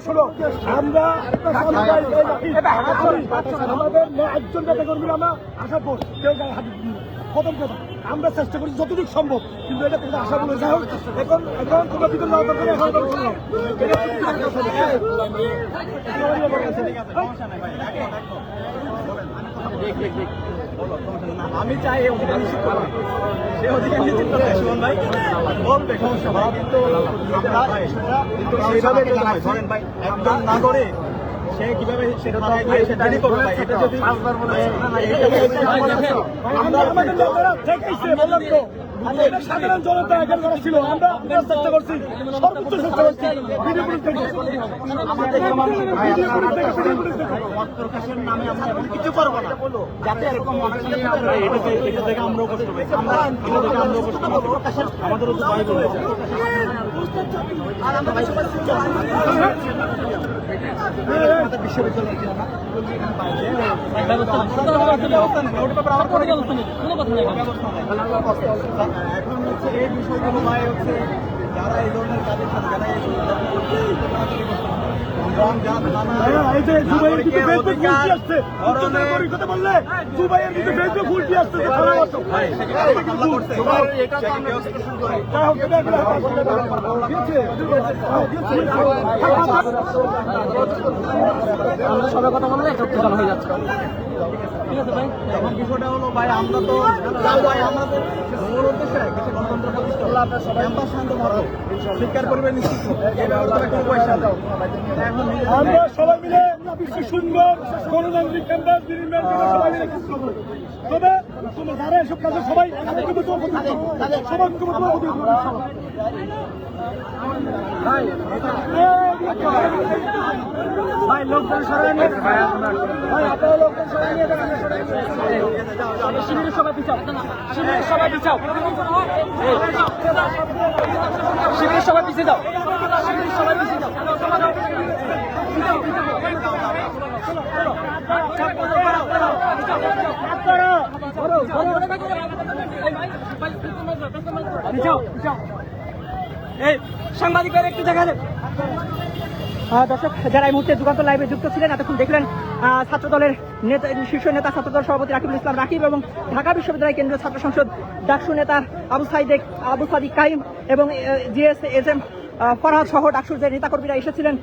শোনো, আমরা আমাদের একজন নেতা কর্মী আমরা আশা করছি কেউ গায়ে হাত দিই না। প্রথম কথা আমরা চেষ্টা করি যতটুকু সম্ভব, কিন্তু এটা তোমাদের আশা বলে যাই হোক এখন তোমার ভিতরে না দরকার এখন আমি চাই এই অধিকার নিশ্চিত করা, সে অধিকার নিশ্চিত করতে সুমন ভাই বলবে সমস্যা ভাই, কিন্তু সেইভাবে ধরেন ভাই একজন নাগরিক সে কিভাবে সেটা রেডি করবে ভাই, এটা যদি সাধারণ জনতা এখন করা ছিল, আমরা চেষ্টা করছি সর্বোচ্চ চেষ্টা করছি প্রকাশের নামে আমরা কিছু করবো না, যাতে এরকম এটা থেকে আমরাও কষ্ট পাই, আমরা এটা থেকে আমরাও কষ্ট পাই, প্রকাশের আমাদেরও তো ভয় বলেছে আর আমরা বিশ্ববিদ্যালয় এখন হচ্ছে এই বিষয়গুলো ভাই হচ্ছে যারা এই ধরনের কাজের সাথে সবাই কথা বললে চোখ হয়ে যাচ্ছে। ঠিক আছে ভাই, এখন বিষয়টা হলো ভাই আমরা তো ভাই আমাদের মূল উদ্দেশ্য কিছু গণতন্ত্র প্রতিষ্ঠা ক্যাম্পাস শান্ত মতো শিক্ষার পরিবেশ নিশ্চিত এই ব্যবস্থা একটা পয়সা দাও। এখন আমরা সবাই মিলে বিশ্ব সুন্দর গণতান্ত্রিক ক্যাম্পাস সবাই মিলে কাজ করবো। তবে তোমরা যারা এসব কাজে সবাই ভাই লোকজন সরাই নিয়ে ভাই আপনারা লোকজন সরাই নিয়ে শিবিরের সবাই পিছাও, শিবিরের সবাই পিছাও, শিবিরের সবাই পিছিয়ে যাও, শিবিরের সবাই পিছিয়ে যাও। এই সাংবাদিকদের একটু দেখা যায়। দর্শক যারা এই মুহূর্তে যুগান্তর লাইভে যুক্ত ছিলেন, এতক্ষণ দেখলেন ছাত্রদলের নেতা শীর্ষ নেতা ছাত্রদল সভাপতি রাকিবুল ইসলাম রাকিব এবং ঢাকা বিশ্ববিদ্যালয় কেন্দ্রীয় ছাত্র সংসদ ডাকসু নেতা আবু সাদিক কাইম এবং জিএস-এম ফরহাদ সহ ডাকসুর যে নেতাকর্মীরা এসেছিলেন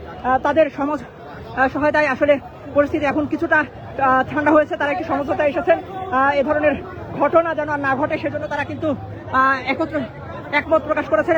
তাদের সহায়তায় আসলে পরিস্থিতি এখন কিছুটা ঠান্ডা হয়েছে। তারা একটি সমঝোতায় এসেছেন, এ ধরনের ঘটনা যেন আর না ঘটে সেজন্য তারা কিন্তু একমত প্রকাশ করেছেন।